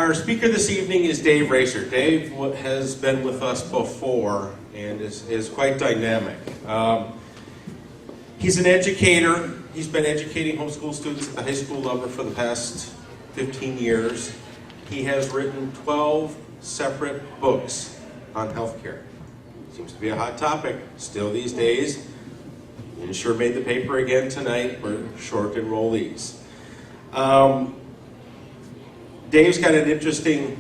Our speaker this evening is Dave Racer. Dave has been with us before and is quite dynamic. He's an educator. He's been educating homeschool students at the high school level for the past 15 years. He has written 12 separate books on healthcare. Seems to be a hot topic still these days. And sure made the paper again tonight for short enrollees. Dave's got an interesting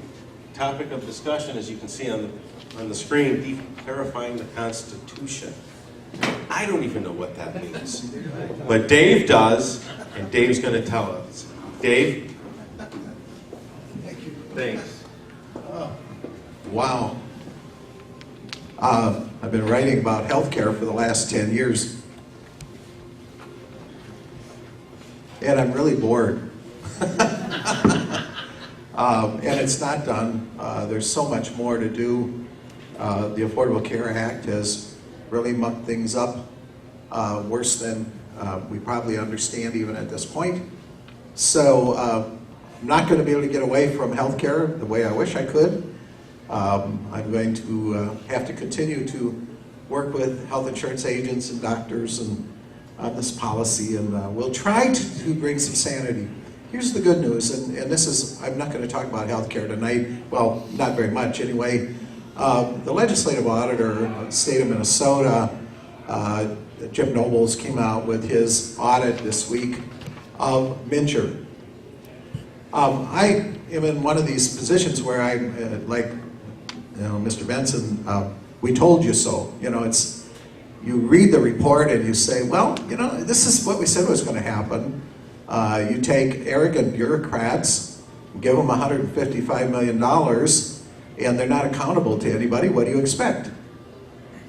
topic of discussion, as you can see on the screen, Declarifying the Constitution. I don't even know what that means, but Dave does, and Dave's going to tell us. Dave? Thank you. Thanks. Wow. I've been writing about healthcare for the last 10 years. And I'm really bored. And it's not done. There's so much more to do. The Affordable Care Act has really mucked things up worse than we probably understand even at this point. So I'm not going to be able to get away from healthcare the way I wish I could. I'm going to have to continue to work with health insurance agents and doctors and on this policy, and we'll try to bring some sanity. Here's the good news, and this is, I'm not going to talk about healthcare tonight, well, not very much anyway. The legislative auditor of the state of Minnesota, Jim Nobles, came out with his audit this week of MNsure. I am in one of these positions where I'm like, Mr. Benson, we told you so. You read the report and you say, well, this is what we said was going to happen. You take arrogant bureaucrats, give them $155 million, and they're not accountable to anybody. What do you expect?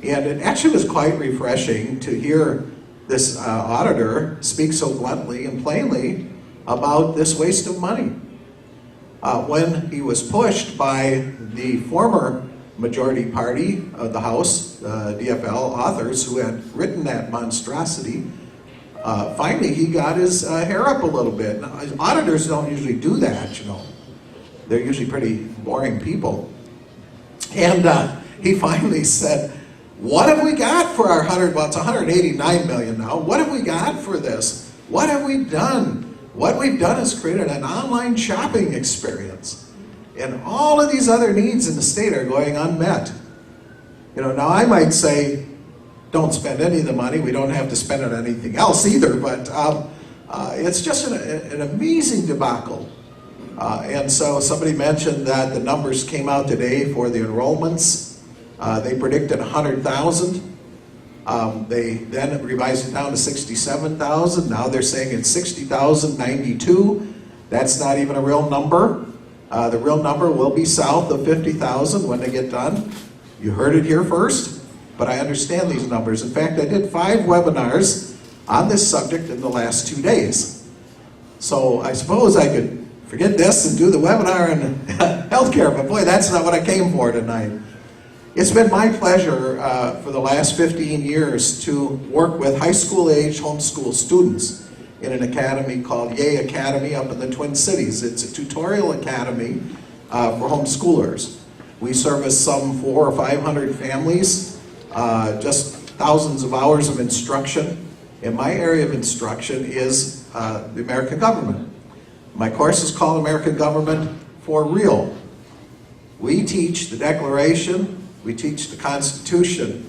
And it actually was quite refreshing to hear this auditor speak so bluntly and plainly about this waste of money. When he was pushed by the former majority party of the House, DFL authors who had written that monstrosity, finally he got his hair up a little bit. Now, auditors don't usually do that, They're usually pretty boring people. And he finally said, what have we got for our it's $189 million now. What have we got for this? What have we done? What we've done is created an online shopping experience. And all of these other needs in the state are going unmet. Now I might say, don't spend any of the money. We don't have to spend it on anything else either, but it's just an amazing debacle. And so somebody mentioned that the numbers came out today for the enrollments. They predicted 100,000. They then revised it down to 67,000. Now they're saying it's 60,092. That's not even a real number. The real number will be south of 50,000 when they get done. You heard it here first, but I understand these numbers. In fact, I did 5 webinars on this subject in the last 2 days. So I suppose I could forget this and do the webinar on healthcare, but boy, that's not what I came for tonight. It's been my pleasure for the last 15 years to work with high school age homeschool students in an academy called Yay Academy up in the Twin Cities. It's a tutorial academy for homeschoolers. We service some 400 or 500 families, just thousands of hours of instruction. And my area of instruction is the American government. My course is called American Government for Real. We teach the Declaration, we teach the Constitution,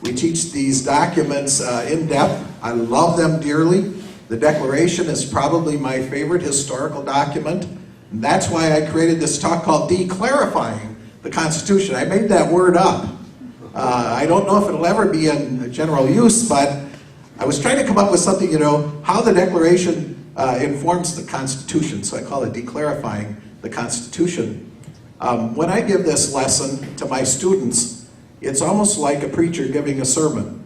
we teach these documents in depth. I love them dearly. The Declaration is probably my favorite historical document. And that's why I created this talk called Declarifying the Constitution. I made that word up. I don't know if it'll ever be in general use, but I was trying to come up with something, how the Declaration informs the Constitution. So I call it Declarifying the Constitution. When I give this lesson to my students, it's almost like a preacher giving a sermon,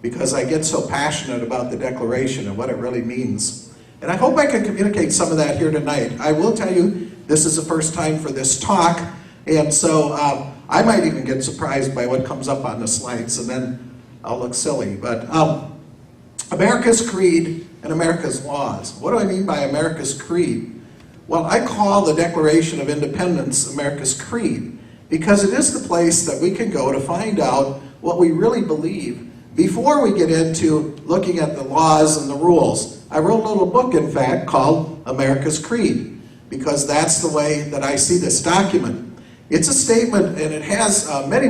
because I get so passionate about the Declaration and what it really means. And I hope I can communicate some of that here tonight. I will tell you, this is the first time for this talk, and so I might even get surprised by what comes up on the slides, and then I'll look silly. But America's creed and America's laws. What do I mean by America's creed? Well, I call the Declaration of Independence America's creed, because it is the place that we can go to find out what we really believe before we get into looking at the laws and the rules. I wrote a little book, in fact, called America's Creed, because that's the way that I see this document. It's a statement, and it has many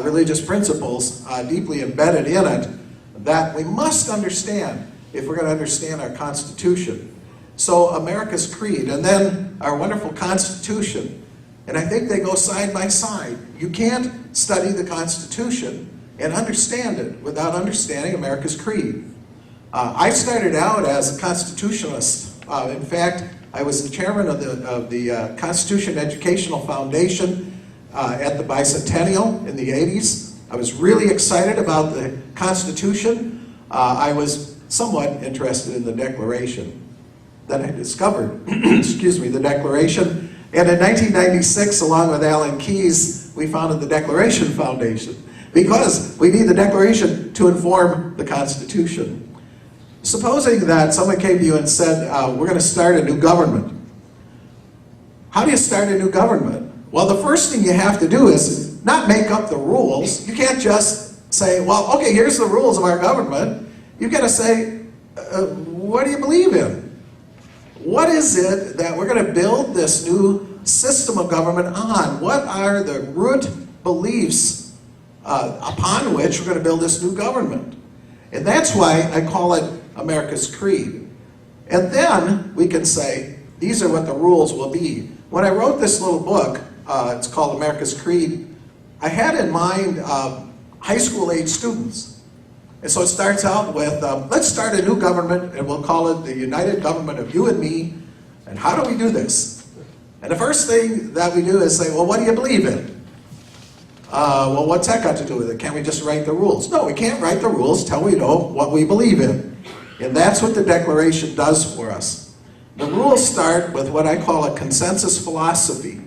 religious principles deeply embedded in it that we must understand if we're going to understand our Constitution. So America's Creed, and then our wonderful Constitution, and I think they go side by side. You can't study the Constitution and understand it without understanding America's Creed. I started out as a constitutionalist. In fact, I was the chairman of the Constitution Educational Foundation at the Bicentennial in the 80s. I was really excited about the Constitution. I was somewhat interested in the Declaration. Then I discovered, excuse me, the Declaration. And in 1996, along with Alan Keyes, we founded the Declaration Foundation, because we need the Declaration to inform the Constitution. Supposing that someone came to you and said, we're going to start a new government. How do you start a new government? Well, the first thing you have to do is not make up the rules. You can't just say, well, okay, here's the rules of our government. You've got to say, what do you believe in? What is it that we're going to build this new system of government on? What are the root beliefs upon which we're going to build this new government? And that's why I call it America's Creed. And then we can say, these are what the rules will be. When I wrote this little book, it's called America's Creed, I had in mind high school age students. And so it starts out with, let's start a new government, and we'll call it the United Government of You and Me. And how do we do this? And the first thing that we do is say, well, what do you believe in? Well, what's that got to do with it? Can't we just write the rules? No, we can't write the rules till we know what we believe in. And that's what the Declaration does for us. The rules start with what I call a consensus philosophy.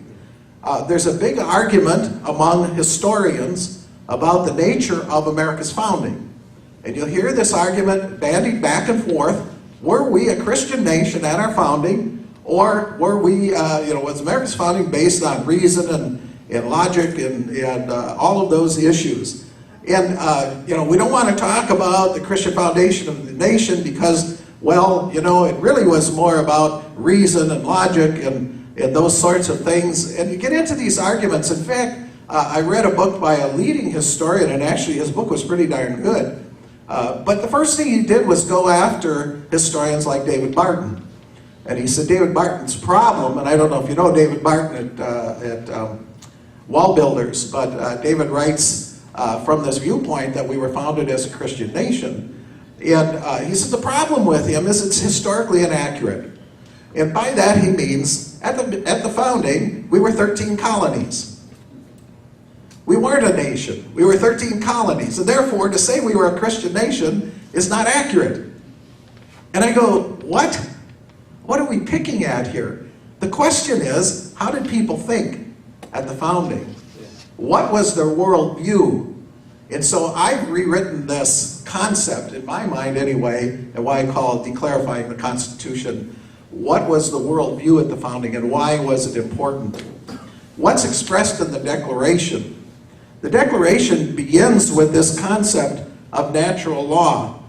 There's a big argument among historians about the nature of America's founding. And you'll hear this argument bandied back and forth. Were we a Christian nation at our founding, or were we, was America's founding based on reason and logic and all of those issues? And, we don't want to talk about the Christian foundation of the nation because, well, it really was more about reason and logic and those sorts of things. And you get into these arguments. In fact, I read a book by a leading historian, and actually his book was pretty darn good. But the first thing he did was go after historians like David Barton. And he said David Barton's problem, and I don't know if you know David Barton at Wall Builders, but David writes from this viewpoint that we were founded as a Christian nation. And he said the problem with him is it's historically inaccurate. And by that he means, at the founding, we were 13 colonies. We weren't a nation. We were 13 colonies. And therefore, to say we were a Christian nation is not accurate. And I go, what? What are we picking at here? The question is, how did people think at the founding? What was their worldview? And so I've rewritten this concept, in my mind anyway, and why I call it Declarifying the Constitution. What was the worldview at the founding, and why was it important? What's expressed in the Declaration? The Declaration begins with this concept of natural law,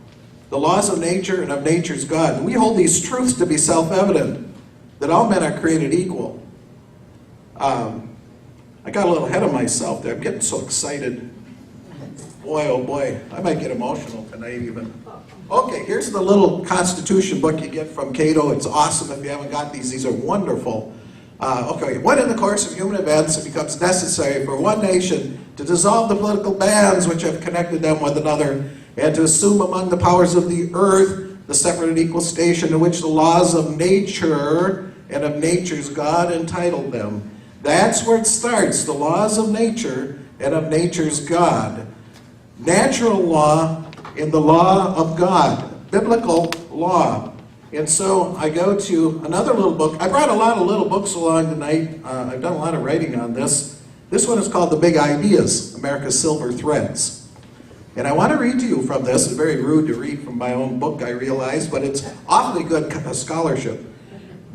the laws of nature and of nature's God. We hold these truths to be self-evident, that all men are created equal. I got a little ahead of myself there. I'm getting so excited. Boy, oh boy, I might get emotional tonight even. Okay, here's the little Constitution book you get from Cato. It's awesome if you haven't got these. These are wonderful. Okay, when in the course of human events it becomes necessary for one nation to dissolve the political bands which have connected them with another, and to assume among the powers of the earth the separate and equal station in which the laws of nature and of nature's God entitled them. That's where it starts, the laws of nature and of nature's God. Natural law and the law of God, biblical law. And so I go to another little book. I brought a lot of little books along tonight. I've done a lot of writing on this. This one is called The Big Ideas, America's Silver Threads. And I want to read to you from this. It's very rude to read from my own book, I realize, but it's awfully good scholarship.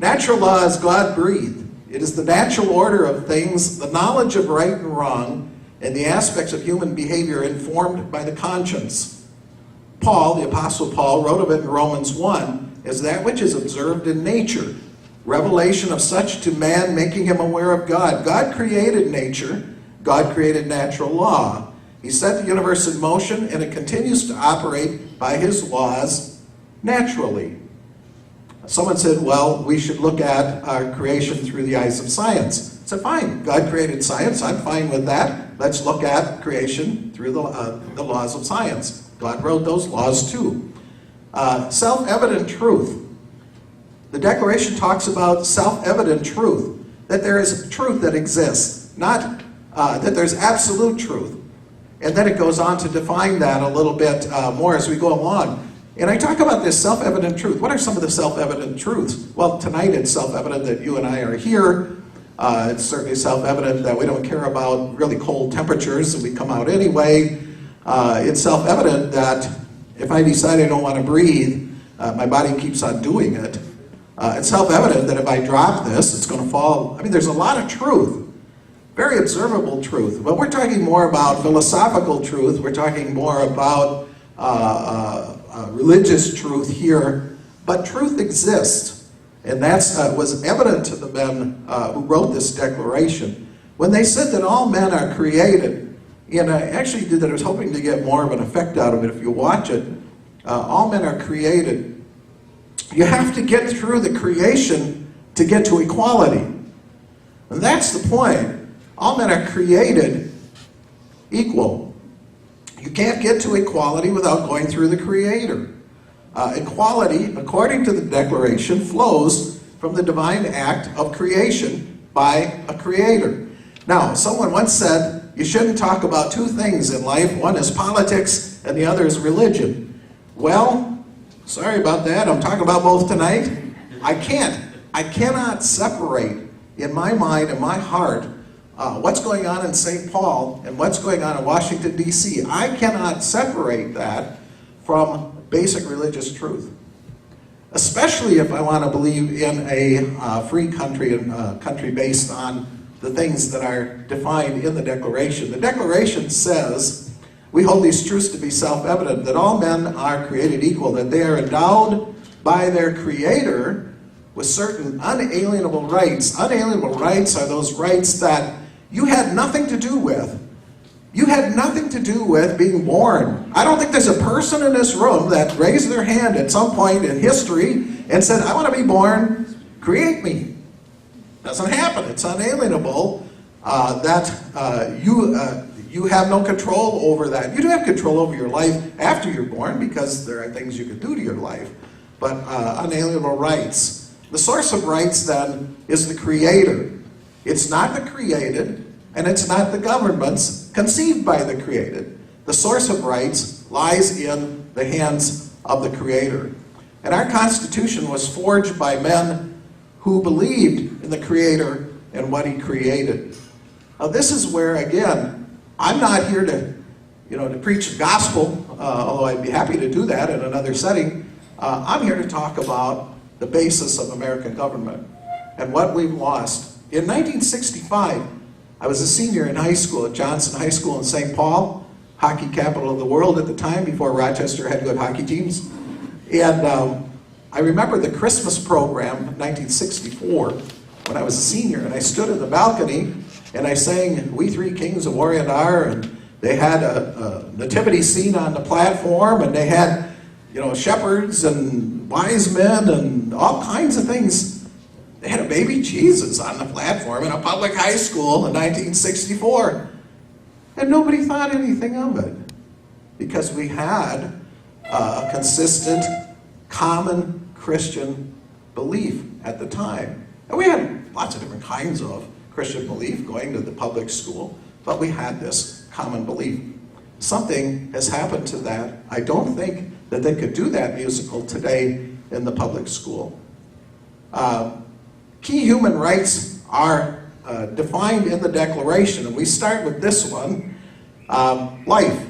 Natural law is God-breathed. It is the natural order of things, the knowledge of right and wrong, and the aspects of human behavior informed by the conscience. Paul, the Apostle Paul, wrote of it in Romans 1 as that which is observed in nature, revelation of such to man, making him aware of God. God created nature. God created natural law. He set the universe in motion, and it continues to operate by his laws naturally. Someone said, well, we should look at our creation through the eyes of science. I said, fine, God created science, I'm fine with that. Let's look at creation through the laws of science. God wrote those laws too. Self-evident truth. The Declaration talks about self-evident truth, that there is truth that exists, not that there's absolute truth. And then it goes on to define that a little bit more as we go along. And I talk about this self-evident truth. What are some of the self-evident truths? Well, tonight it's self-evident that you and I are here. It's certainly self-evident that we don't care about really cold temperatures and we come out anyway. It's self-evident that if I decide I don't want to breathe, my body keeps on doing it. It's self-evident that if I drop this, it's going to fall. I mean, there's a lot of truth, very observable truth. But we're talking more about philosophical truth. We're talking more about religious truth here. But truth exists. And that was evident to the men who wrote this declaration. When they said that all men are created, and I actually did that, I was hoping to get more of an effect out of it if you watch it. All men are created. You have to get through the creation to get to equality. And that's the point. All men are created equal. You can't get to equality without going through the Creator. Equality, according to the Declaration, flows from the divine act of creation by a Creator. Now, someone once said, you shouldn't talk about two things in life. One is politics and the other is religion. Well, sorry about that. I'm talking about both tonight. I cannot separate in my mind and my heart what's going on in St. Paul and what's going on in Washington, D.C. I cannot separate that from basic religious truth, especially if I want to believe in a free country and a country based on the things that are defined in the Declaration. The Declaration says, we hold these truths to be self-evident, that all men are created equal, that they are endowed by their Creator with certain unalienable rights. Unalienable rights are those rights that you had nothing to do with. You had nothing to do with being born. I don't think there's a person in this room that raised their hand at some point in history and said, I want to be born, create me. Doesn't happen. It's unalienable that you have no control over that. You do have control over your life after you're born because there are things you can do to your life, but unalienable rights. The source of rights then is the Creator. It's not the created, and it's not the governments conceived by the created. The source of rights lies in the hands of the Creator. And our Constitution was forged by men who believed in the Creator and what He created. Now this is where, again, I'm not here to preach the gospel, although I'd be happy to do that in another setting. I'm here to talk about the basis of American government and what we've lost. In 1965, I was a senior in high school at Johnson High School in St. Paul, hockey capital of the world at the time, before Rochester had good hockey teams. And I remember the Christmas program in 1964 when I was a senior, and I stood in the balcony and I sang We Three Kings of Orientar, and they had a nativity scene on the platform, and they had, shepherds and wise men and all kinds of things. They had a baby Jesus on the platform in a public high school in 1964. And nobody thought anything of it because we had a consistent, common Christian belief at the time. And we had lots of different kinds of Christian belief going to the public school, but we had this common belief. Something has happened to that. I don't think that they could do that musical today in the public school. Key human rights are defined in the Declaration, and we start with this one, life.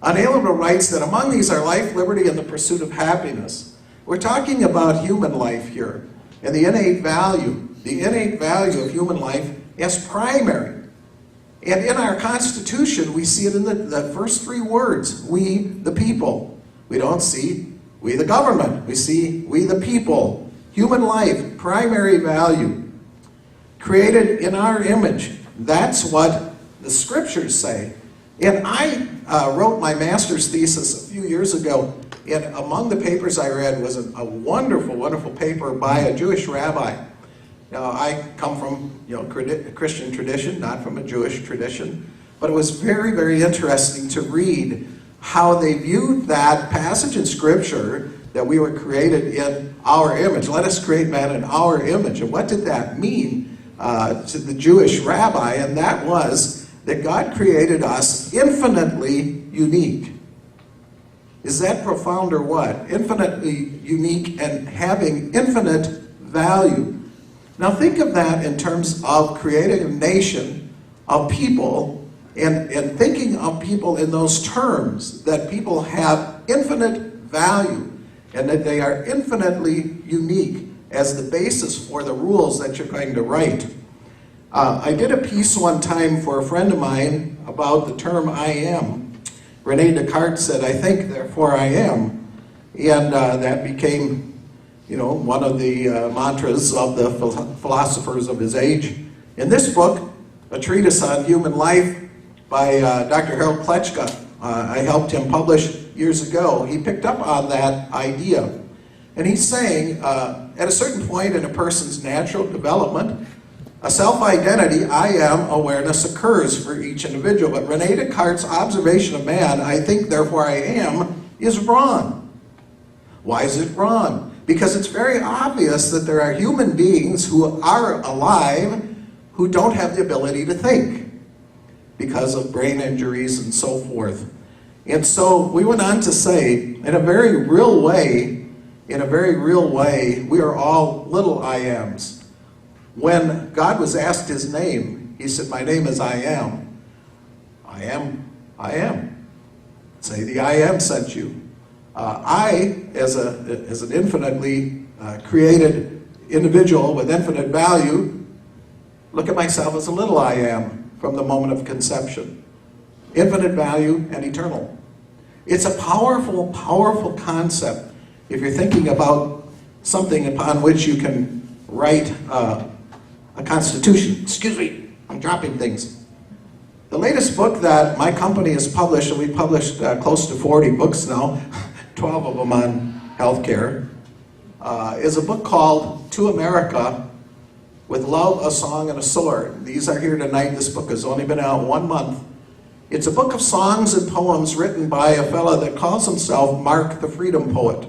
Unalienable rights, that among these are life, liberty, and the pursuit of happiness. We're talking about human life here. and the innate value of human life as primary. And in our Constitution, we see it in the first three words, we the people. We don't see we the government. We see we the people. Human life, primary value. Created in our image. That's what the scriptures say. And I wrote my master's thesis a few years ago, and among the papers I read was a wonderful, wonderful paper by a Jewish rabbi. Now, I come from a Christian tradition, not from a Jewish tradition, but it was very, very interesting to read how they viewed that passage in Scripture that we were created in our image. Let us create man in our image. And what did that mean to the Jewish rabbi? And that was that God created us infinitely unique. Is that profound or what? Infinitely unique and having infinite value. Now think of that in terms of creating a nation of people and thinking of people in those terms, that people have infinite value and that they are infinitely unique as the basis for the rules that you're going to write. I did a piece one time for a friend of mine about the term I am. Rene Descartes said, I think, therefore I am. And that became, one of the mantras of the philosophers of his age. In this book, A Treatise on Human Life by Dr. Harold Kletschka, I helped him publish years ago. He picked up on that idea. And he's saying, at a certain point in a person's natural development, a self-identity, I am awareness occurs for each individual. But Rene Descartes' observation of man, I think, therefore I am, is wrong. Why is it wrong? Because it's very obvious that there are human beings who are alive who don't have the ability to think because of brain injuries and so forth. And so we went on to say, in a very real way, we are all little I ams. When God was asked his name, he said, my name is I am. I am, I am. Say the I am sent you. I, as an infinitely created individual with infinite value, look at myself as a little I am from the moment of conception. Infinite value and eternal. It's a powerful, powerful concept if you're thinking about something upon which you can write a constitution. Excuse me, I'm dropping things. The latest book that my company has published, and we've published close to 40 books now, 12 of them on healthcare, is a book called To America, With Love, a Song, and a Sword. These are here tonight. This book has only been out 1 month. It's a book of songs and poems written by a fellow that calls himself Mark the Freedom Poet.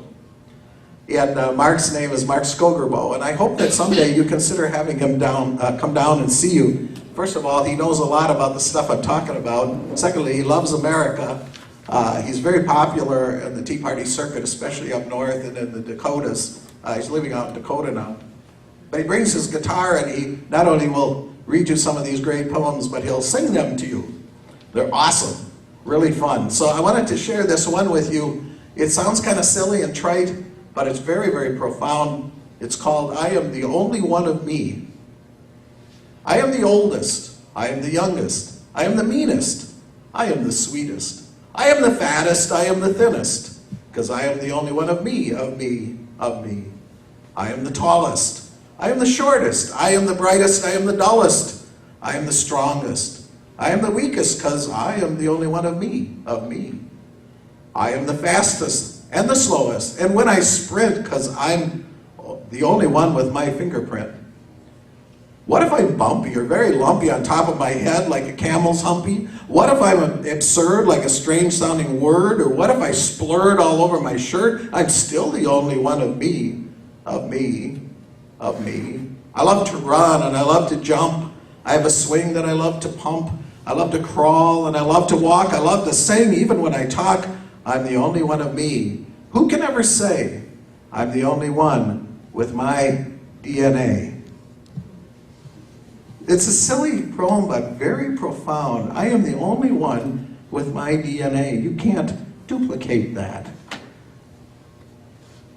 And Mark's name is Mark Skogerbo, and I hope that someday you consider having him come down and see you. First of all, he knows a lot about the stuff I'm talking about. Secondly, he loves America. He's very popular in the Tea Party circuit, especially up north and in the Dakotas. He's living out in Dakota now. But he brings his guitar, and he not only will read you some of these great poems, but he'll sing them to you. They're awesome, really fun. So I wanted to share this one with you. It sounds kind of silly and trite, but it's very, very profound. It's called, I Am the Only One of Me. I am the oldest. I am the youngest. I am the meanest. I am the sweetest. I am the fattest. I am the thinnest. Because I am the only one of me, of me, of me. I am the tallest. I am the shortest. I am the brightest. I am the dullest. I am the strongest. I am the weakest because I am the only one of me, of me. I am the fastest and the slowest. And when I sprint, because I'm the only one with my fingerprint. What if I'm bumpy or very lumpy on top of my head like a camel's humpy? What if I'm absurd like a strange sounding word? Or what if I splurred all over my shirt? I'm still the only one of me, of me, of me. I love to run and I love to jump. I have a swing that I love to pump. I love to crawl and I love to walk. I love to sing even when I talk. I'm the only one of me. Who can ever say I'm the only one with my DNA? It's a silly poem, but very profound. I am the only one with my DNA. You can't duplicate that.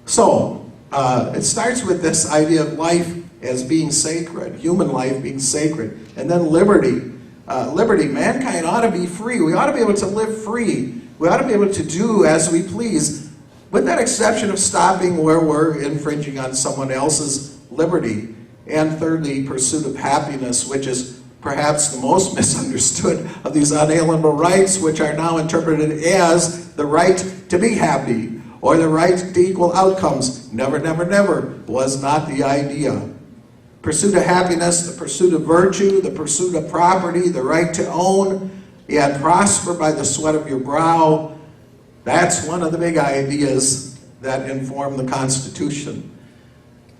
So, It starts with this idea of life as being sacred, human life being sacred, and then liberty. Liberty, mankind ought to be free. We ought to be able to live free. We ought to be able to do as we please, with that exception of stopping where we're infringing on someone else's liberty. And thirdly, pursuit of happiness, which is perhaps the most misunderstood of these unalienable rights, which are now interpreted as the right to be happy or the right to equal outcomes. Never, never, never was not the idea. Pursuit of happiness, the pursuit of virtue, the pursuit of property, the right to own and prosper by the sweat of your brow. That's one of the big ideas that inform the Constitution.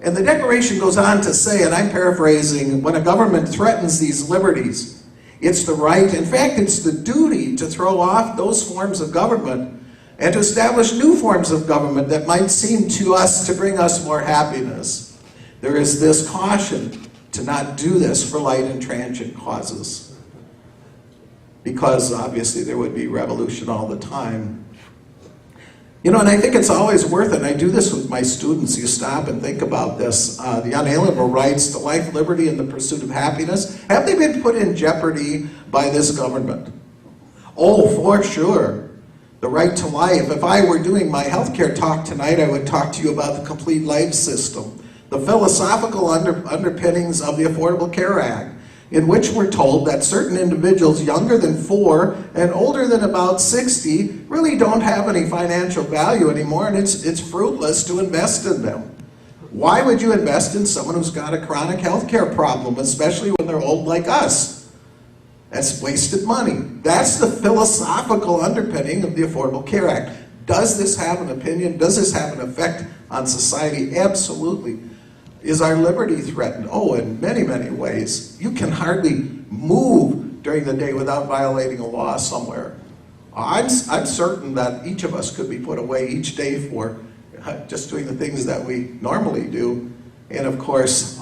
And the Declaration goes on to say, and I'm paraphrasing, when a government threatens these liberties, it's the right, in fact, it's the duty to throw off those forms of government and to establish new forms of government that might seem to us to bring us more happiness. There is this caution to not do this for light and transient causes, because obviously there would be revolution all the time. You know, and I think it's always worth it, and I do this with my students. You stop and think about this. The unalienable rights to life, liberty, and the pursuit of happiness, have they been put in jeopardy by this government? Oh, for sure. The right to life. If I were doing my healthcare talk tonight, I would talk to you about the complete life system. The philosophical underpinnings of the Affordable Care Act, in which we're told that certain individuals younger than 4 and older than about 60 really don't have any financial value anymore, and it's fruitless to invest in them. Why would you invest in someone who's got a chronic health care problem, especially when they're old like us? That's wasted money. That's the philosophical underpinning of the Affordable Care Act. Does this have an opinion? Does this have an effect on society? Absolutely. Is our liberty threatened? Oh, in many, many ways. You can hardly move during the day without violating a law somewhere. I'm certain that each of us could be put away each day for just doing the things that we normally do. And of course,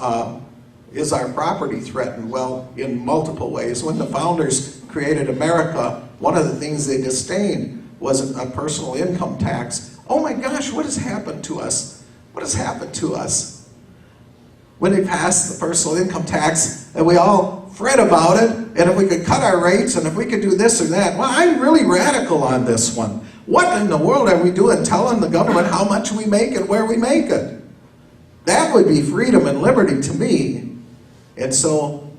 is our property threatened? Well, in multiple ways. When the founders created America, one of the things they disdained was a personal income tax. Oh my gosh, what has happened to us? What has happened to us? When they passed the personal income tax, and we all fret about it, and if we could cut our rates, and if we could do this or that. Well, I'm really radical on this one. What in the world are we doing telling the government how much we make and where we make it? That would be freedom and liberty to me. And so,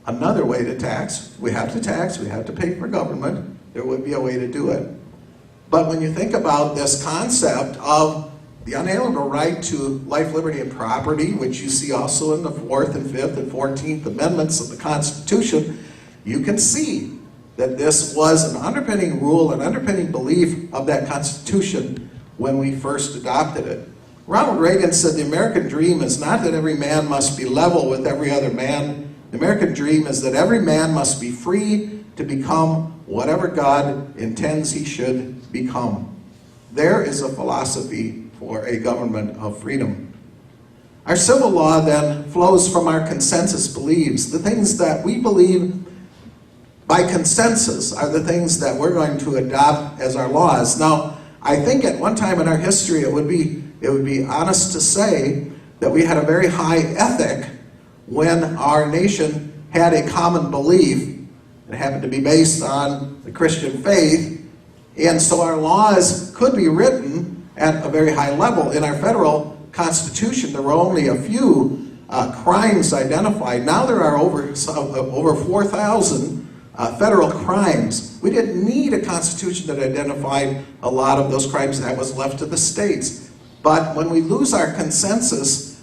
another way to tax, we have to pay for government. There would be a way to do it. But when you think about this concept of the unalienable right to life, liberty, and property, which you see also in the 4th and 5th and 14th Amendments of the Constitution, you can see that this was an underpinning rule, an underpinning belief of that Constitution when we first adopted it. Ronald Reagan said the American dream is not that every man must be level with every other man. The American dream is that every man must be free to become whatever God intends he should become. There is a philosophy for a government of freedom. Our civil law then flows from our consensus beliefs. The things that we believe by consensus are the things that we're going to adopt as our laws. Now, I think at one time in our history it would be honest to say that we had a very high ethic when our nation had a common belief. It happened to be based on the Christian faith, and so our laws could be written at a very high level. In our federal Constitution, there were only a few crimes identified. Now there are over 4,000 federal crimes. We didn't need a Constitution that identified a lot of those crimes. That was left to the states. But when we lose our consensus,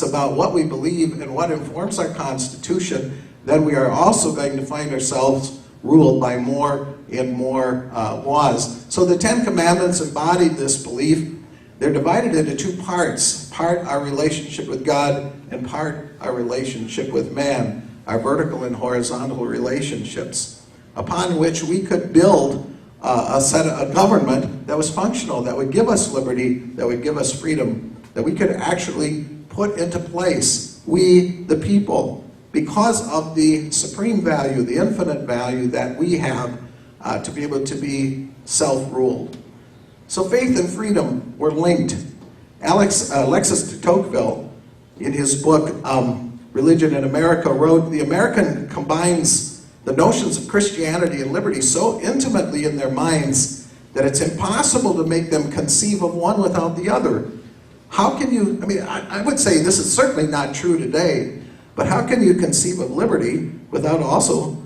about what we believe and what informs our Constitution, then we are also going to find ourselves ruled by more and more laws. So the 10 Commandments embodied this belief. They're divided into 2 parts. Part our relationship with God, and part our relationship with man, our vertical and horizontal relationships, upon which we could build a government that was functional, that would give us liberty, that would give us freedom, that we could actually put into place, we the people, because of the supreme value, the infinite value that we have to be able to be self-ruled. So faith and freedom were linked. Alexis de Tocqueville, in his book Religion in America, wrote, "The American combines the notions of Christianity and liberty so intimately in their minds that it's impossible to make them conceive of one without the other." How can you, I would say this is certainly not true today, but how can you conceive of liberty without also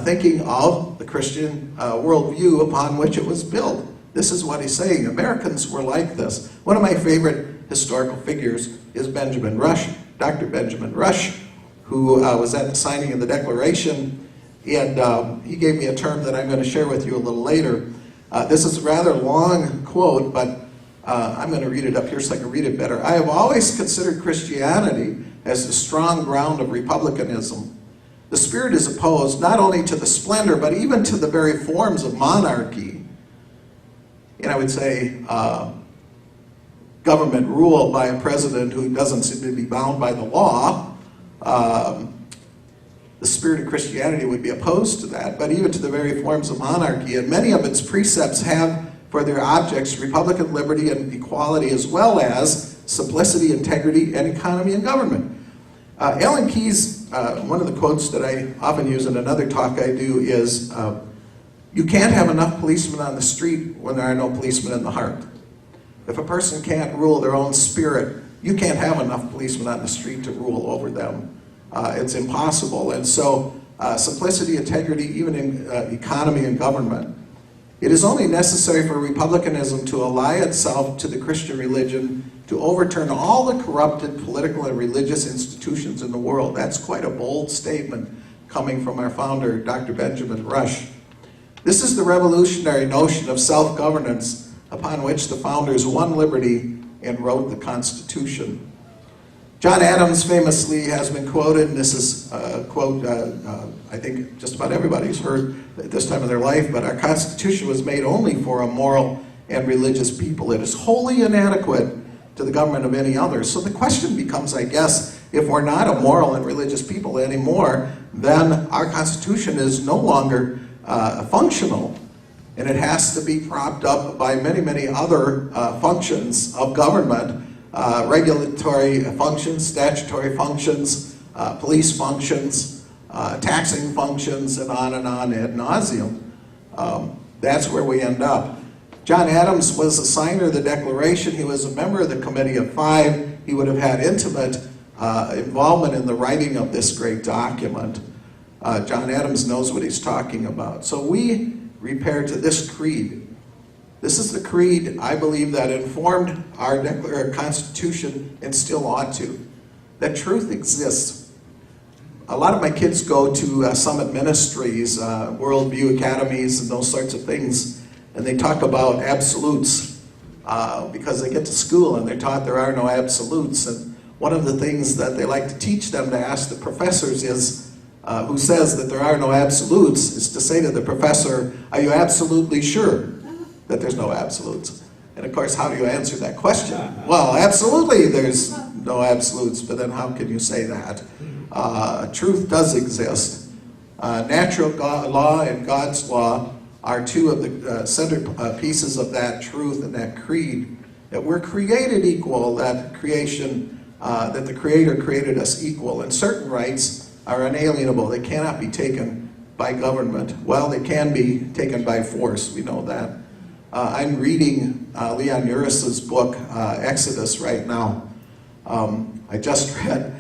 thinking of the Christian worldview upon which it was built? This is what he's saying. Americans were like this. One of my favorite historical figures is Benjamin Rush, Dr. Benjamin Rush, who was at the signing of the Declaration, and he gave me a term that I'm going to share with you a little later. This is a rather long quote, but I'm going to read it up here so I can read it better. "I have always considered Christianity as the strong ground of republicanism. The spirit is opposed not only to the splendor, but even to the very forms of monarchy." And I would say government rule by a president who doesn't seem to be bound by the law. The spirit of Christianity would be opposed to that, but even to the very forms of monarchy. And many of its precepts have for their objects republican liberty and equality, as well as simplicity, integrity, and economy in government. Alan Keyes, one of the quotes that I often use in another talk I do is, "You can't have enough policemen on the street when there are no policemen in the heart." If a person can't rule their own spirit, you can't have enough policemen on the street to rule over them. It's impossible. And so simplicity, integrity, even in economy and government. It is only necessary for republicanism to ally itself to the Christian religion to overturn all the corrupted political and religious institutions in the world. That's quite a bold statement coming from our founder, Dr. Benjamin Rush. This is the revolutionary notion of self-governance upon which the founders won liberty and wrote the Constitution. John Adams famously has been quoted, and this is a quote I think just about everybody's heard at this time of their life, but our Constitution was made only for a moral and religious people. It is wholly inadequate to the government of any other. So the question becomes, I guess, if we're not a moral and religious people anymore, then our Constitution is no longer functional, and it has to be propped up by many, many other functions of government, regulatory functions, statutory functions, police functions, taxing functions, and on ad nauseum. That's where we end up. John Adams was a signer of the Declaration. He was a member of the Committee of Five. He would have had intimate involvement in the writing of this great document. John Adams knows what he's talking about. So we repair to this creed. This is the creed, I believe, that informed our Constitution and still ought to. That truth exists. A lot of my kids go to Summit Ministries, Worldview Academies, and those sorts of things, and they talk about absolutes because they get to school and they're taught there are no absolutes. And one of the things that they like to teach them to ask the professors is, who says that there are no absolutes, is to say to the professor, "Are you absolutely sure that there's no absolutes?" And of course, how do you answer that question? Well, absolutely there's no absolutes, but then how can you say that? Truth does exist. Natural law and God's law are two of the center pieces of that truth and that creed, that we're created equal, that the Creator created us equal, and certain rights are unalienable. They cannot be taken by government. Well, they can be taken by force, we know that. I'm reading Leon Uris's book, Exodus, right now. I just read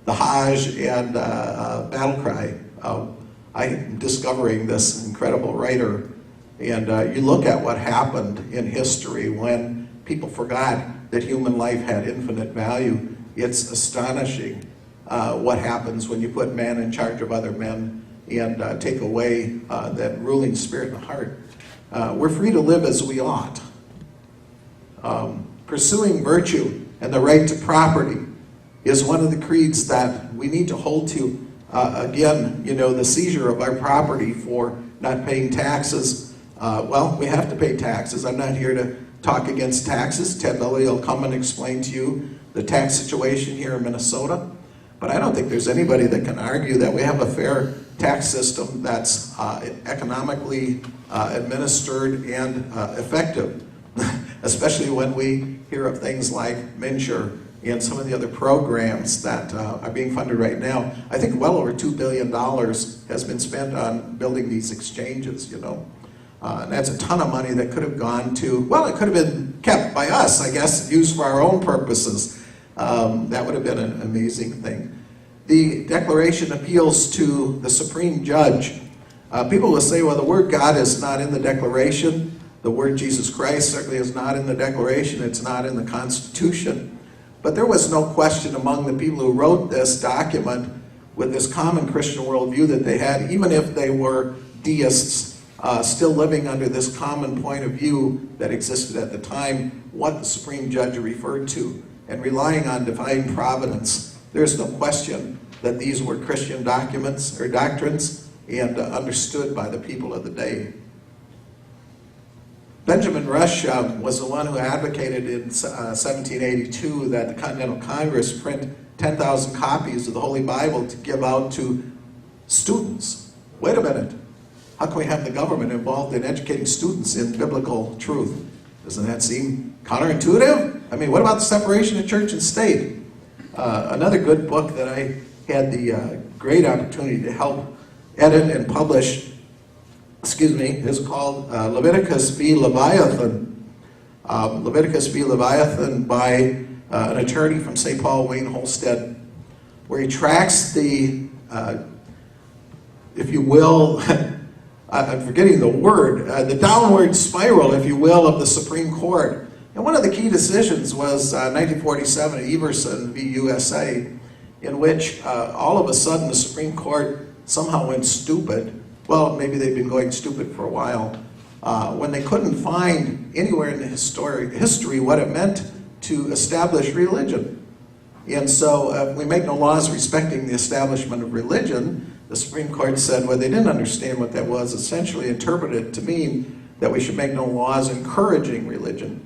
The Hajj and Battle Cry. I'm discovering this incredible writer, and you look at what happened in history when people forgot that human life had infinite value. It's astonishing what happens when you put man in charge of other men and take away that ruling spirit in the heart. We're free to live as we ought. Pursuing virtue and the right to property is one of the creeds that we need to hold to. Again, the seizure of our property for not paying taxes. Well, we have to pay taxes. I'm not here to talk against taxes. Ted Lilly will come and explain to you the tax situation here in Minnesota. But I don't think there's anybody that can argue that we have a fair tax system that's economically administered and effective. especially when we hear of things like Minshire and some of the other programs that are being funded right now. I think well over $2 billion has been spent on building these exchanges, you know. And that's a ton of money that could have gone to, well, it could have been kept by us, I guess, used for our own purposes. That would have been an amazing thing. The Declaration appeals to the Supreme Judge. People will say, well, the word God is not in the Declaration. The word Jesus Christ certainly is not in the Declaration. It's not in the Constitution. But there was no question among the people who wrote this document with this common Christian worldview that they had, even if they were deists, still living under this common point of view that existed at the time, what the Supreme Judge referred to, and relying on divine providence. There's no question that these were Christian documents or doctrines and understood by the people of the day. Benjamin Rush was the one who advocated in 1782 that the Continental Congress print 10,000 copies of the Holy Bible to give out to students. Wait a minute. How can we have the government involved in educating students in biblical truth? Doesn't that seem counterintuitive? I mean, what about the separation of church and state? Another good book that I had the great opportunity to help edit and publish, is called Leviticus v. Leviathan. Leviticus v. Leviathan by an attorney from St. Paul, Wayne Holstead, where he tracks the, if you will, I'm forgetting the word, the downward spiral, if you will, of the Supreme Court. And one of the key decisions was 1947, Everson v. USA, in which all of a sudden the Supreme Court somehow went stupid. Well, maybe they've been going stupid for a while, when they couldn't find anywhere in the history what it meant to establish religion. And so we make no laws respecting the establishment of religion. The Supreme Court said, well, they didn't understand what that was, essentially interpreted to mean that we should make no laws encouraging religion,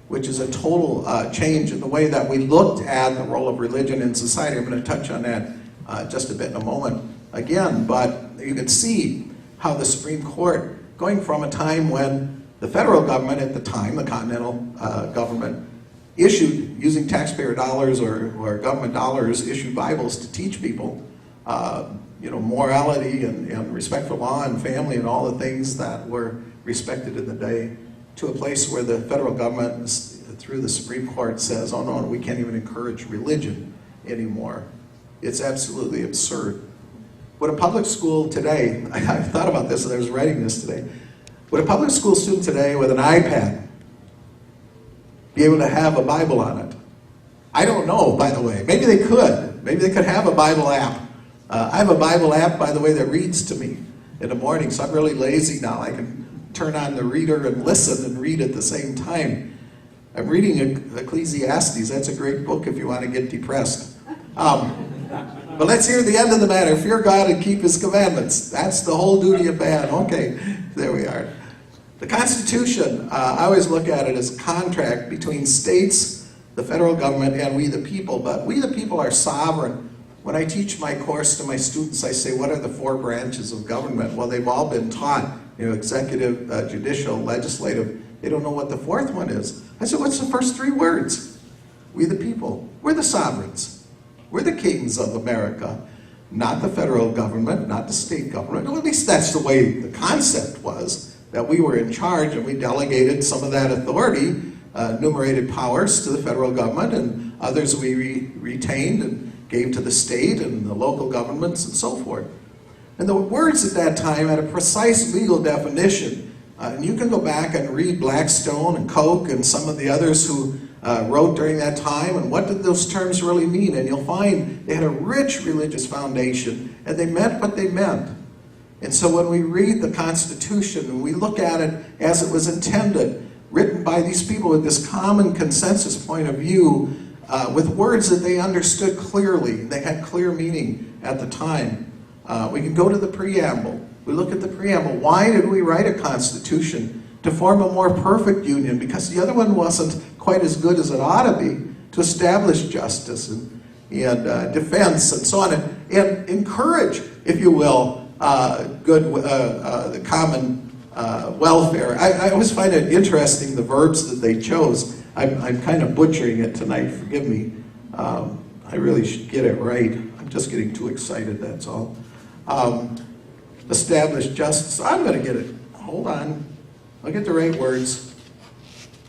which is a total change in the way that we looked at the role of religion in society. I'm going to touch on that just a bit in a moment again, but you can see how the Supreme Court, going from a time when the federal government at the time, the Continental government, issued, using taxpayer dollars or government dollars, issued Bibles to teach people morality and respect for law and family and all the things that were respected in the day, to a place where the federal government, through the Supreme Court, says, oh no, we can't even encourage religion anymore. It's absolutely absurd. Would a public school today, I thought about this as I was writing this today, would a public school student today with an iPad be able to have a Bible on it? I don't know, by the way. Maybe they could. Maybe they could have a Bible app. I have a Bible app, by the way, that reads to me in the morning, so I'm really lazy now. I can turn on the reader and listen and read at the same time. I'm reading Ecclesiastes. That's a great book if you want to get depressed. But let's hear the end of the matter. Fear God and keep His commandments. That's the whole duty of man. Okay, there we are. The Constitution, I always look at it as a contract between states, the federal government, and we the people. But we the people are sovereign. When I teach my course to my students, I say, what are the 4 branches of government? Well, they've all been taught, executive, judicial, legislative. They don't know what the 4th one is. I said, what's the first 3 words? We the people. We're the sovereigns. We're the kings of America, not the federal government, not the state government. Well, at least that's the way the concept was, that we were in charge and we delegated some of that authority, enumerated powers to the federal government, and others we retained and gave to the state and the local governments and so forth. And the words at that time had a precise legal definition. And you can go back and read Blackstone and Koch and some of the others who wrote during that time, and what did those terms really mean? And you'll find they had a rich religious foundation, and they meant what they meant. And so when we read the Constitution, and we look at it as it was intended, written by these people with this common consensus point of view, with words that they understood clearly, they had clear meaning at the time. We can go to the preamble. We look at the preamble. Why did we write a Constitution? To form a more perfect union, because the other one wasn't quite as good as it ought to be, to establish justice and defense and so on, and encourage, if you will, the common welfare. I always find it interesting, the verbs that they chose. I'm kind of butchering it tonight, forgive me. I really should get it right. I'm just getting too excited, that's all. Establish justice. I'm going to get it. Hold on. I'll get the right words.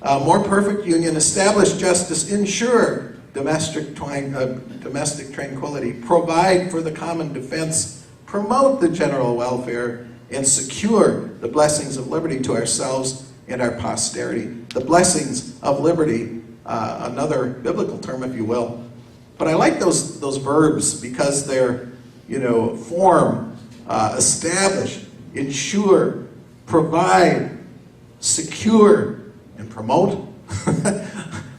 More perfect union, establish justice, ensure domestic tranquility, provide for the common defense, promote the general welfare, and secure the blessings of liberty to ourselves and our posterity. The blessings of liberty, another biblical term, if you will. But I like those verbs because they're, form, establish, ensure, provide, secure, and promote.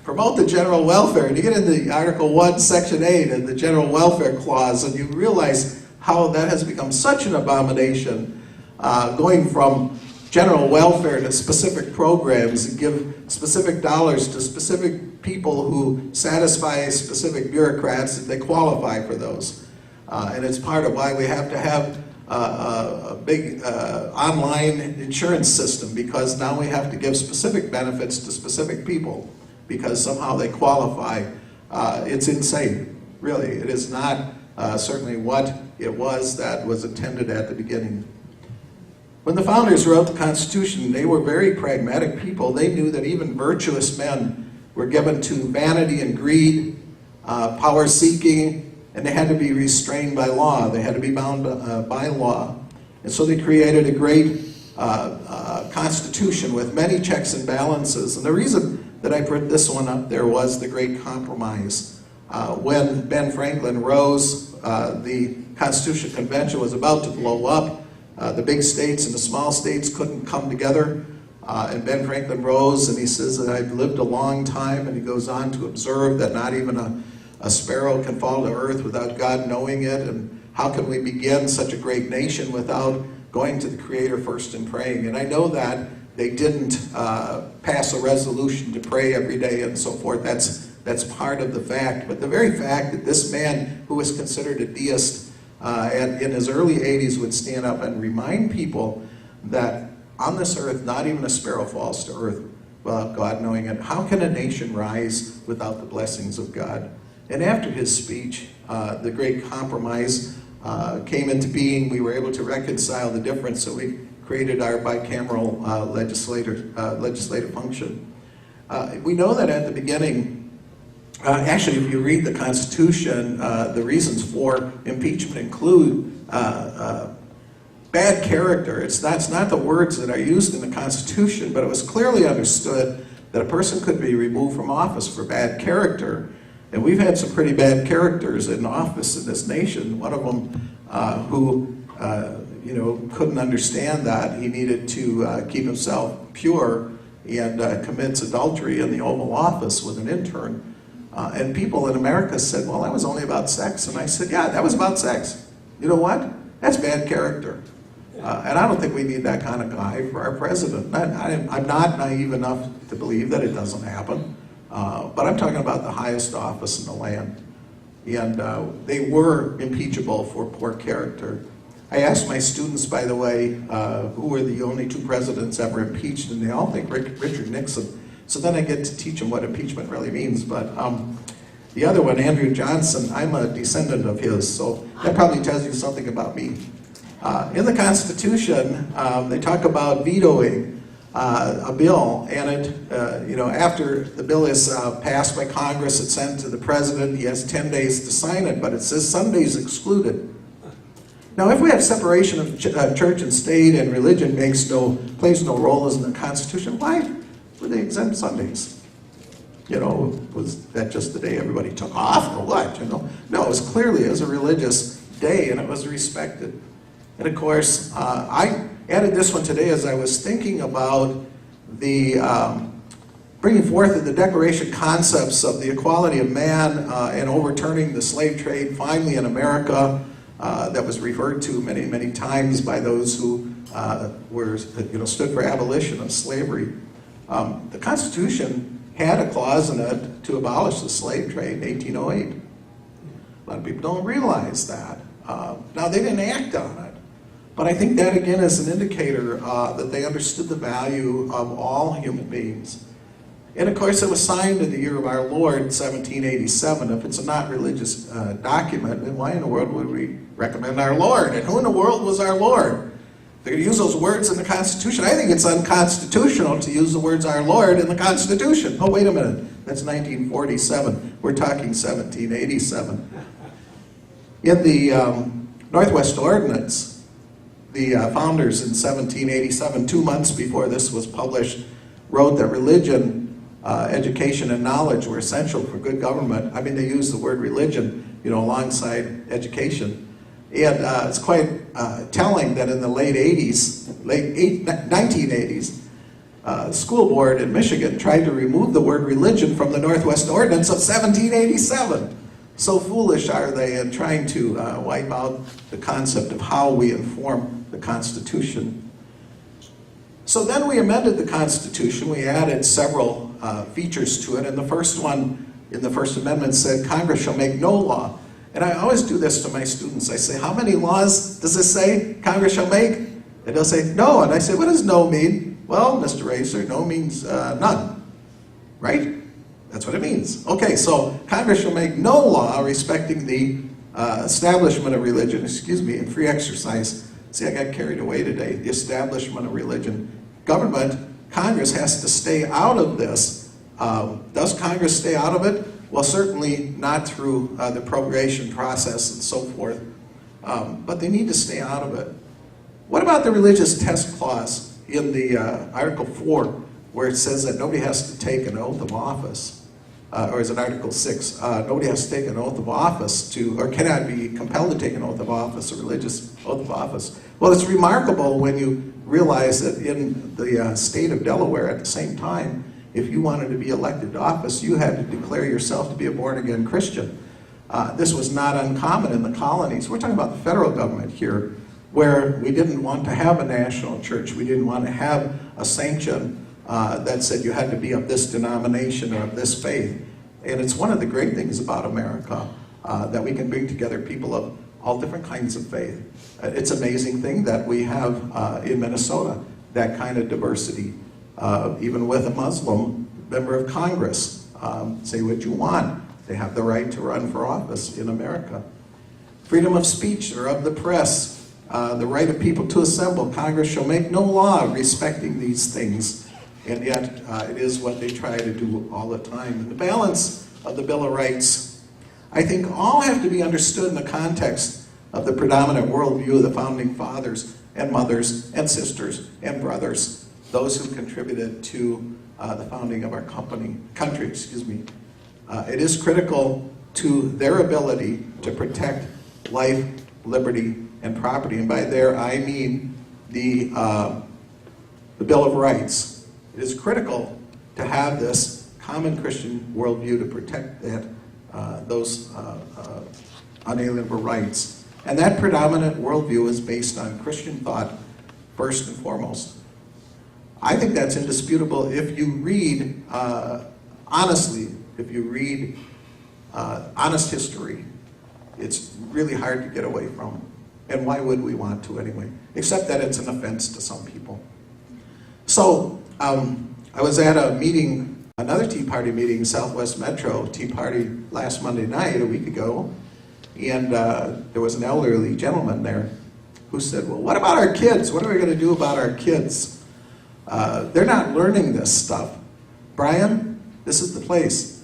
Promote the general welfare. And you get into Article 1, Section 8, and the general welfare clause, and you realize how that has become such an abomination, going from general welfare to specific programs and give specific dollars to specific people who satisfy specific bureaucrats if they qualify for those. And it's part of why we have to have a big online insurance system, because now we have to give specific benefits to specific people because somehow they qualify. It's insane, really. It is not certainly what it was that was intended at the beginning. When the founders wrote the Constitution, they were very pragmatic people. They knew that even virtuous men were given to vanity and greed, power-seeking, and they had to be restrained by law. They had to be bound by law. And so they created a great Constitution with many checks and balances. And the reason that I put this one up there was the Great Compromise. When Ben Franklin rose, the Constitutional Convention was about to blow up. The big states and the small states couldn't come together. And Ben Franklin rose and he says that I've lived a long time, and he goes on to observe that not even a sparrow can fall to earth without God knowing it, and how can we begin such a great nation without going to the Creator first and praying? And I know that they didn't pass a resolution to pray every day and so forth. That's part of the fact. But the very fact that this man, who was considered a deist, and in his early 80s would stand up and remind people that on this earth, not even a sparrow falls to earth without God knowing it. How can a nation rise without the blessings of God? And after his speech, the Great Compromise came into being. We were able to reconcile the difference, so we created our bicameral legislative function. We know that at the beginning, actually, if you read the Constitution, the reasons for impeachment include bad character. That's not the words that are used in the Constitution, but it was clearly understood that a person could be removed from office for bad character. And we've had some pretty bad characters in office in this nation. One of them who couldn't understand that he needed to keep himself pure and commits adultery in the Oval Office with an intern. And people in America said, well, that was only about sex. And I said, yeah, that was about sex. You know what? That's bad character. And I don't think we need that kind of guy for our president. I'm not naive enough to believe that it doesn't happen. But I'm talking about the highest office in the land. And they were impeachable for poor character. I asked my students, by the way, who were the only two presidents ever impeached, and they all think Richard Nixon. So then I get to teach them what impeachment really means. But the other one, Andrew Johnson, I'm a descendant of his, so that probably tells you something about me. In the Constitution, they talk about vetoing a bill, and after the bill is passed by Congress, it's sent to the president. He has 10 days to sign it, but it says Sundays excluded. Now, if we have separation of church and state, and religion plays no role as in the Constitution, why would they exempt Sundays? Was that just the day everybody took off, or what? No, it was clearly as a religious day, and it was respected. And of course, I added this one today as I was thinking about the bringing forth of the Declaration concepts of the equality of man and overturning the slave trade finally in America. That was referred to many, many times by those who stood for abolition of slavery. The Constitution had a clause in it to abolish the slave trade in 1808. A lot of people don't realize that. Now, they didn't act on it. But I think that again is an indicator that they understood the value of all human beings. And of course it was signed in the year of our Lord, 1787. If it's a not religious document, then why in the world would we recommend our Lord? And who in the world was our Lord? They're going to use those words in the Constitution. I think it's unconstitutional to use the words our Lord in the Constitution. Oh, wait a minute. That's 1947. We're talking 1787. In the Northwest Ordinance, the founders in 1787, 2 months before this was published, wrote that religion, education, and knowledge were essential for good government. I mean, they used the word religion, alongside education. And it's quite telling that in the late 1980s, the school board in Michigan tried to remove the word religion from the Northwest Ordinance of 1787. So foolish are they in trying to wipe out the concept of how we inform the Constitution. So then we amended the Constitution. We added several features to it, and the first one in the First Amendment said, Congress shall make no law. And I always do this to my students. I say, how many laws does this say Congress shall make? And they'll say, no. And I say, what does no mean? Well, Mr. Racer, no means none, right? That's what it means. Okay, so Congress shall make no law respecting the establishment of religion, and free exercise. See, I got carried away today. The establishment of religion. Government, Congress has to stay out of this. Does Congress stay out of it? Well, certainly not through the prorogation process and so forth, but they need to stay out of it. What about the religious test clause in the Article 4, where it says that nobody has to take an oath of office? Or is it Article 6? Nobody has to take an oath of office or cannot be compelled to take an oath of office, a religious oath of office. Well, it's remarkable when you realize that in the state of Delaware at the same time, if you wanted to be elected to office, you had to declare yourself to be a born-again Christian. This was not uncommon in the colonies. We're talking about the federal government here, where we didn't want to have a national church. We didn't want to have a sanction that said you had to be of this denomination or of this faith. And it's one of the great things about America, that we can bring together people of all different kinds of faith. It's an amazing thing that we have in Minnesota, that kind of diversity. Even with a Muslim member of Congress, say what you want. They have the right to run for office in America. Freedom of speech or of the press, the right of people to assemble. Congress shall make no law respecting these things. And yet, it is what they try to do all the time. And the balance of the Bill of Rights, I think all have to be understood in the context of the predominant worldview of the Founding Fathers and mothers and sisters and brothers, those who contributed to the founding of our country. It is critical to their ability to protect life, liberty, and property. And by there, I mean the Bill of Rights. It is critical to have this common Christian worldview to protect those unalienable rights. And that predominant worldview is based on Christian thought, first and foremost. I think that's indisputable if you read, honestly, if you read honest history. It's really hard to get away from. And why would we want to anyway? Except that it's an offense to some people. So, I was at a meeting, another Tea Party meeting, Southwest Metro Tea Party last Monday night, a week ago, and there was an elderly gentleman there who said, well, what about our kids? What are we going to do about our kids? They're not learning this stuff. Brian, this is the place.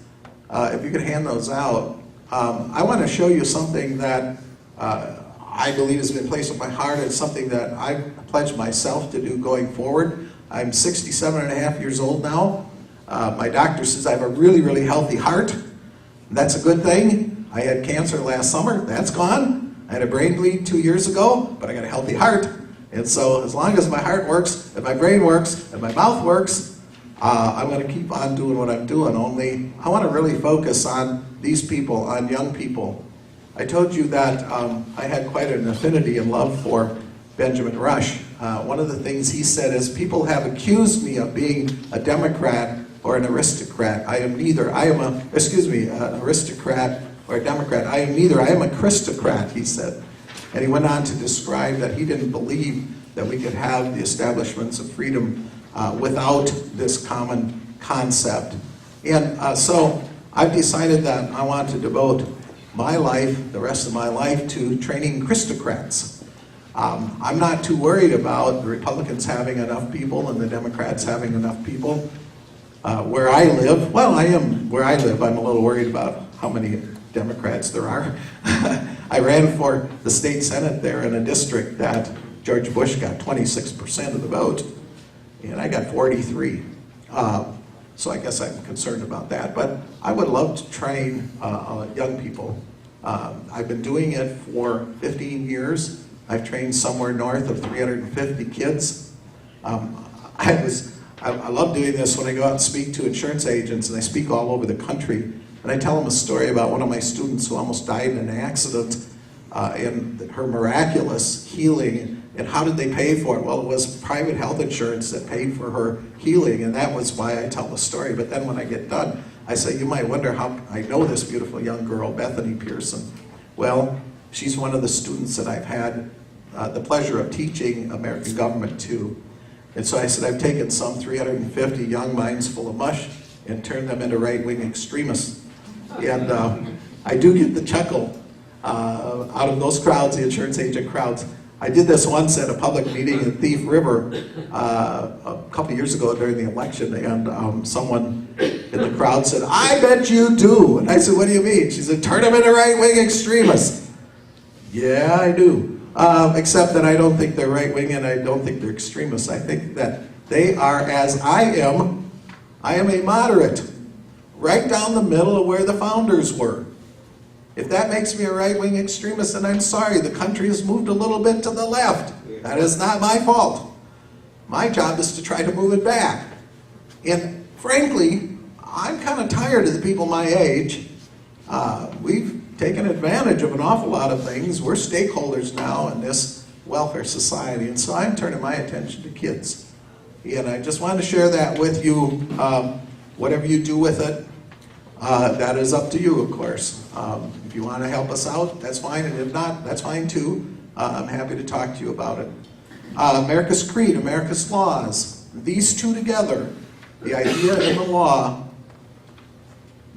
If you could hand those out. I want to show you something that I believe has been placed on my heart. It's something that I've pledged myself to do going forward. I'm 67 and a half years old now. My doctor says I have a really, really healthy heart. That's a good thing. I had cancer last summer. That's gone. I had a brain bleed 2 years ago, but I got a healthy heart. And so as long as my heart works, and my brain works, and my mouth works, I'm going to keep on doing what I'm doing. Only I want to really focus on these people, on young people. I told you that I had quite an affinity and love for Benjamin Rush. One of the things he said is, people have accused me of being a Democrat or an aristocrat. I am neither. I am an aristocrat or a Democrat. I am neither. I am a Christocrat, he said. And he went on to describe that he didn't believe that we could have the establishments of freedom without this common concept. And so I've decided that I want to devote my life, the rest of my life, to training Christocrats. I'm not too worried about the Republicans having enough people and the Democrats having enough people. Where I live, well, I am where I live. I'm a little worried about how many Democrats there are. I ran for the state senate there in a district that George Bush got 26% of the vote, and I got 43. So I guess I'm concerned about that. But I would love to train young people. I've been doing it for 15 years. I've trained somewhere north of 350 kids. I love doing this when I go out and speak to insurance agents, and I speak all over the country. And I tell them a story about one of my students who almost died in an accident, and her miraculous healing. And how did they pay for it? Well, it was private health insurance that paid for her healing, and that was why I tell the story. But then when I get done, I say, you might wonder how I know this beautiful young girl, Bethany Pearson. Well, she's one of the students that I've had the pleasure of teaching American government to. And so I said, I've taken some 350 young minds full of mush and turned them into right-wing extremists. And I do get the chuckle out of those crowds, the insurance agent crowds. I did this once at a public meeting in Thief River a couple years ago during the election, and someone in the crowd said, I bet you do. And I said, what do you mean? She said, turn them into right-wing extremists. Yeah, I do. Except that I don't think they're right-wing and I don't think they're extremists. I think that they are as I am. I am a moderate, right down the middle of where the founders were. If that makes me a right-wing extremist, then I'm sorry, the country has moved a little bit to the left. That is not my fault. My job is to try to move it back. And frankly, I'm kind of tired of the people my age. We've taken advantage of an awful lot of things. We're stakeholders now in this welfare society, and so I'm turning my attention to kids. And I just want to share that with you. Whatever you do with it, that is up to you, of course. If you want to help us out, that's fine, and if not, that's fine too. I'm happy to talk to you about it. America's creed, America's laws, these two together, the idea and the law,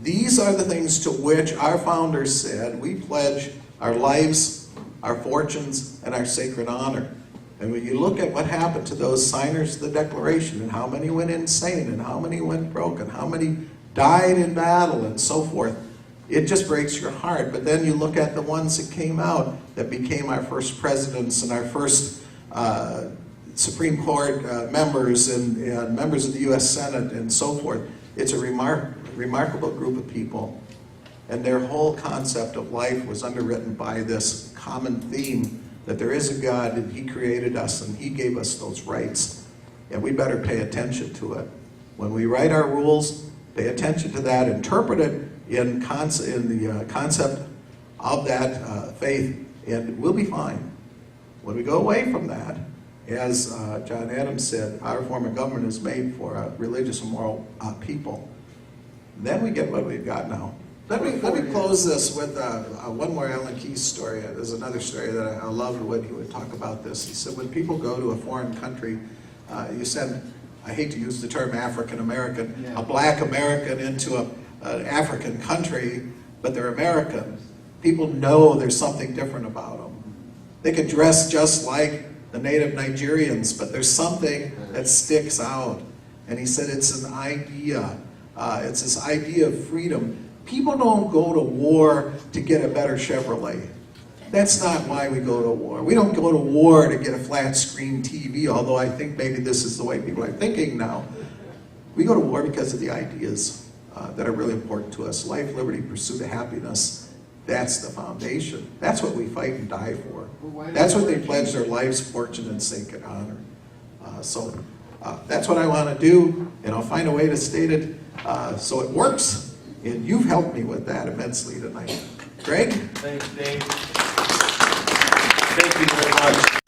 these are the things to which our founders said we pledge our lives, our fortunes, and our sacred honor. And when you look at what happened to those signers of the Declaration, and how many went insane, and how many went broke, and how many died in battle, and so forth, it just breaks your heart. But then you look at the ones that came out, that became our first presidents, and our first Supreme Court members, and members of the U.S. Senate, and so forth. It's a remarkable group of people. And their whole concept of life was underwritten by this common theme that there is a God and He created us and He gave us those rights. And we better pay attention to it. When we write our rules, pay attention to that, interpret it in the concept of that faith, and we'll be fine. When we go away from that, as John Adams said, our form of government is made for a religious and moral people. Then we get what we've got now. Let me close this with one more Alan Keyes story. There's another story that I loved when he would talk about this. He said, when people go to a foreign country, you send, I hate to use the term African American, a black American into an African country, but they're American. People know there's something different about them. They could dress just like the native Nigerians, but there's something that sticks out. And he said it's an idea. It's this idea of freedom. People don't go to war to get a better Chevrolet. That's not why we go to war. We don't go to war to get a flat screen TV, although I think maybe this is the way people are thinking now. We go to war because of the ideas that are really important to us. Life, liberty, pursuit of happiness. That's the foundation. That's what we fight and die for. That's what they pledge their lives, fortune, and sacred honor. So that's what I want to do, and I'll find a way to state it so it works. And you've helped me with that immensely tonight. Greg? Thanks, Dave. Thank you very much.